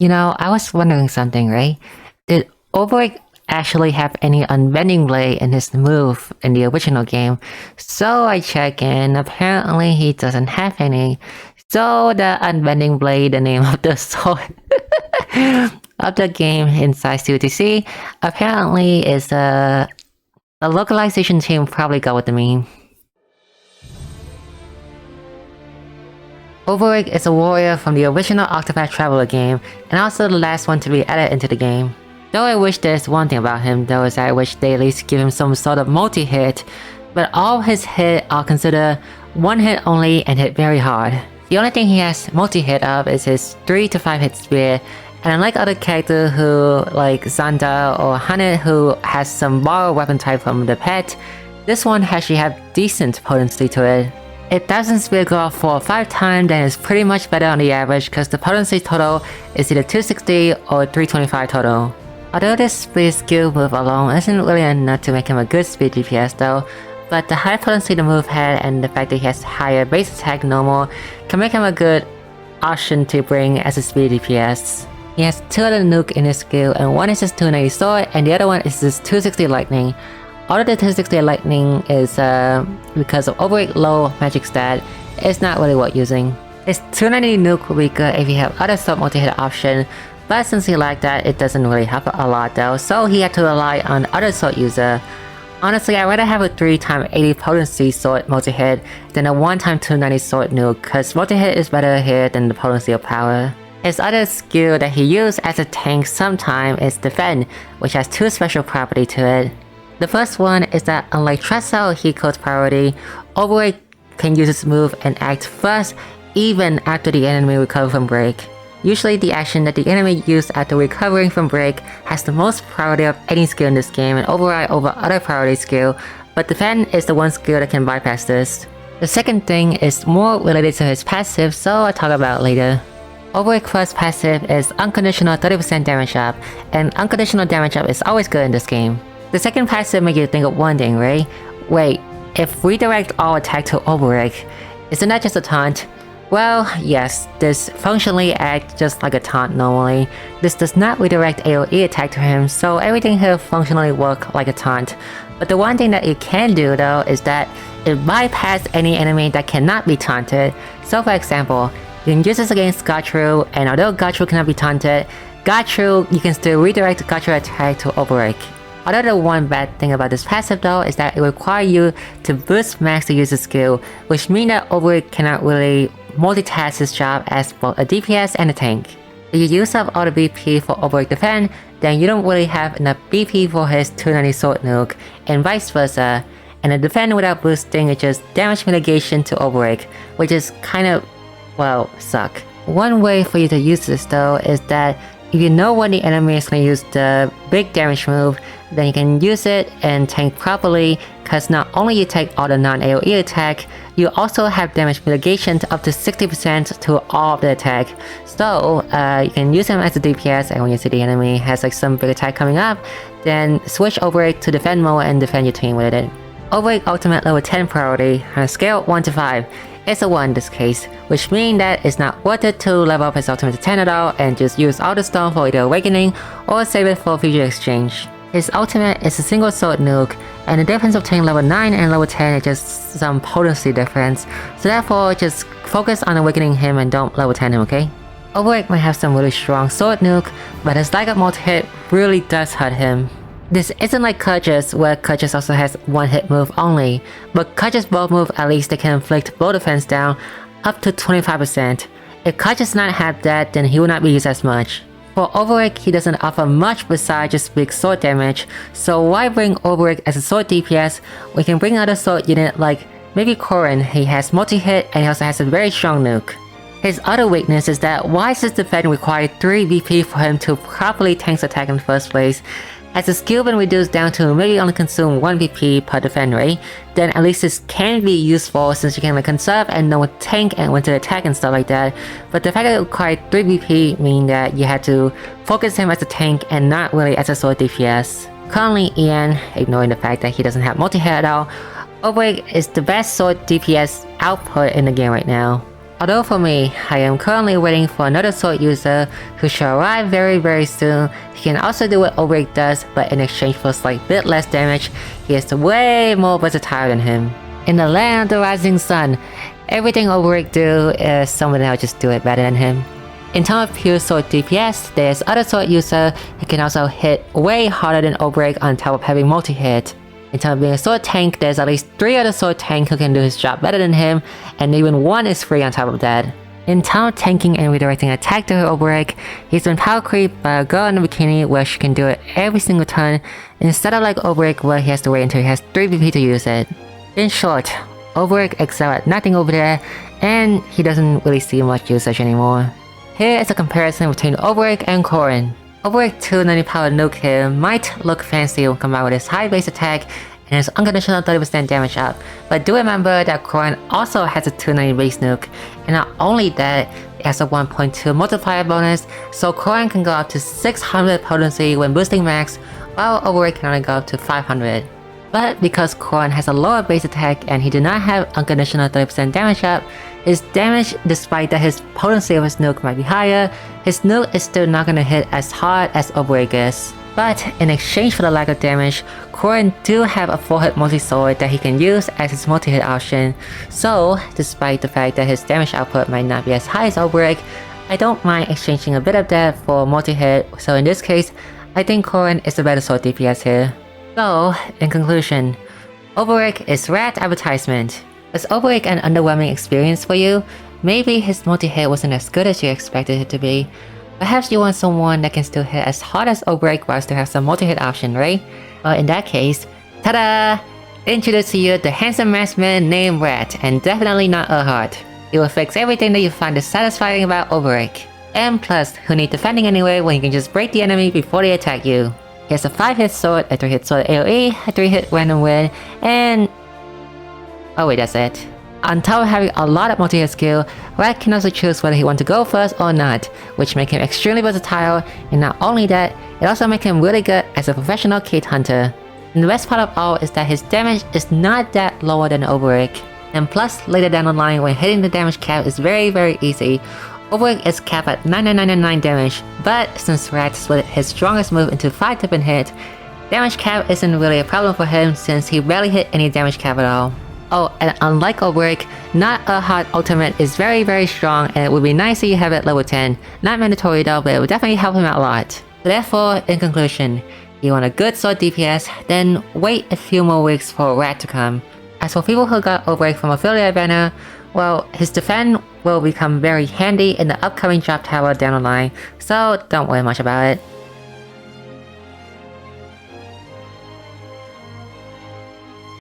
You know, I was wondering something, right? Did Olberic actually have any unbending blade in his move in the original game? So I check in, apparently he doesn't have any. So the unbending blade, the name of the sword of the game inside COTC, apparently is a localization team probably got what they mean. Olberic is a warrior from the original Octopath Traveler game, and also the last one to be added into the game. Though I wish there's one thing about him, though, is I wish they at least give him some sort of multi-hit, but all his hit are considered one hit only and hit very hard. The only thing he has multi-hit of is his 3 to 5 hit spear, and unlike other characters who, like Xanda or Hannet, who has some borrowed weapon type from the pet, this one actually has decent potency to it. If 1000 spear go off 4 or 5 times, then it's pretty much better on the average because the potency total is either 260 or 325 total. Although this speed skill move alone isn't really enough to make him a good speed DPS though, but the high potency the move had and the fact that he has higher base attack normal can make him a good option to bring as a speed DPS. He has 2 other nuke in his skill, and one is his 290 sword and the other one is his 260 lightning. Although the 260 lightning is because of Olberic low magic stat, it's not really worth using. His 290 nuke will be good if you have other sword multi-hit option, but since he lacked that, it doesn't really help a lot though, so he had to rely on other sword user. Honestly, I'd rather have a 3x80 potency sword multi-hit than a 1x290 sword nuke, cause multi-hit is better here than the potency of power. His other skill that he used as a tank sometime is Defend, which has 2 special properties to it. The first one is that unlike Trestle he codes priority, Olberic can use his move and act first even after the enemy recovers from break. Usually the action that the enemy used after recovering from break has the most priority of any skill in this game and override over other priority skill, but Defend is the one skill that can bypass this. The second thing is more related to his passive, so I'll talk about it later. Olberic's first passive is unconditional 30% damage up, and unconditional damage up is always good in this game. The second passive makes you think of one thing, right? Wait, if we direct all attack to Olberic, isn't that just a taunt? Well, yes, this functionally acts just like a taunt normally. This does not redirect AoE attack to him, so everything here functionally works like a taunt. But the one thing that it can do though is that it bypasses any enemy that cannot be taunted. So for example, you can use this against Gatru, and although Gatru cannot be taunted, Gatru, you can still redirect Gatru attack to Olberic. Although the one bad thing about this passive though is that it requires you to boost max the user skill, which means that Olberic cannot really multitask his job as both a DPS and a tank. If you use up all the BP for Olberic Defend, then you don't really have enough BP for his 290 sword nuke, and vice versa, and the Defend without boosting is just damage mitigation to Olberic, which is kind of, well, suck. One way for you to use this though is that if you know when the enemy is going to use the big damage move, then you can use it and tank properly, cause not only you take all the non-AoE attack, you also have damage mitigation to up to 60% to all of the attack. So you can use him as a DPS, and when you see the enemy has like some big attack coming up, then switch Olberic to defend mode and defend your team with it. Olberic ultimate level 10 priority on a scale 1 to 5. It's a 1 in this case, which means that it's not worth it to level up his ultimate to 10 at all and just use all the stone for either awakening or save it for future exchange. His ultimate is a single sword nuke, and the difference between level 9 and level 10 is just some potency difference, so therefore just focus on awakening him and don't level 10 him, okay? Olberic might have some really strong sword nuke, but his lack of multi-hit really does hurt him. This isn't like CotC, where CotC also has one hit move only, but CotC's bow move at least they can inflict blow defense down up to 25%. If CotC does not have that, then he will not be used as much. For Olberic, he doesn't offer much besides just big sword damage, so why bring Olberic as a sword DPS? We can bring other sword unit like maybe Corrin. He has multi-hit and he also has a very strong nuke. His other weakness is that why does Defend require 3 BP for him to properly tank attack in the first place? As the skill been reduced down to maybe only consume 1 BP per defend rate, then at least this can be useful since you can like conserve and know what tank and when to attack and stuff like that. But the fact that it required 3 BP mean that you had to focus him as a tank and not really as a sword DPS. Currently Ian, ignoring the fact that he doesn't have multi-hit at all, Olberic is the best sword DPS output in the game right now. Although for me, I am currently waiting for another sword user who should arrive very soon. He can also do what Olberic does, but in exchange for a slight bit less damage, he is way more versatile than him. In the land of the rising sun, everything Olberic do is someone else just do it better than him. In terms of pure sword DPS, there's other sword user who can also hit way harder than Olberic on top of having multi-hit. In terms of being a sword tank, there's at least 3 other sword tanks who can do his job better than him, and even 1 is free on top of that. In terms of tanking and redirecting attack to Olberic, he's been power creeped by a girl in a bikini where she can do it every single turn, instead of like Olberic where he has to wait until he has 3 BP to use it. In short, Olberic excels at nothing over there, and he doesn't really see much usage anymore. Here is a comparison between Olberic and Corrin. Olberic 290 power nuke here might look fancy when combined with his high base attack and his unconditional 30% damage up, but do remember that Corrin also has a 290 base nuke, and not only that, it has a 1.2 multiplier bonus, so Corrin can go up to 600 potency when boosting max, while Olberic can only go up to 500. But because Corrin has a lower base attack and he did not have unconditional 30% damage up, his damage, despite that his potency of his nuke might be higher, his nuke is still not gonna hit as hard as Olberic is. But in exchange for the lack of damage, Corrin do have a 4-hit multi-sword that he can use as his multi-hit option, so despite the fact that his damage output might not be as high as Olberic, I don't mind exchanging a bit of that for multi-hit, so in this case, I think Corrin is the better sword DPS here. So, in conclusion, Olberic is rat advertisement. Was Olberic an underwhelming experience for you? Maybe his multi-hit wasn't as good as you expected it to be. Perhaps you want someone that can still hit as hard as Olberic while still have some multi-hit option, right? Well, in that case, ta-da! Introduce to you the handsome masked man named Rat, and definitely not Erhard. He will fix everything that you find dissatisfying about Olberic. And plus, who need defending anyway when you can just break the enemy before they attack you. He has a 5-hit sword, a 3-hit sword AoE, a 3-hit random win, and... oh wait, that's it. On top of having a lot of multi-hit skill, Rat can also choose whether he wants to go first or not, which makes him extremely versatile, and not only that, it also makes him really good as a professional kit hunter. And the best part of all is that his damage is not that lower than Olberic. And plus, later down the line when hitting the damage cap is very easy, Olberic is capped at 9999 damage, but since Rat split his strongest move into 5 different hits, damage cap isn't really a problem for him since he barely hit any damage cap at all. Oh, and unlike Olberic, not Erhard ultimate is very strong, and it would be nice if you have it level 10. Not mandatory though, but it would definitely help him out a lot. So therefore, in conclusion, you want a good sword DPS, then wait a few more weeks for Rat to come. As for people who got Olberic from affiliate banner, well, his defense will become very handy in the upcoming drop tower down the line, so don't worry much about it.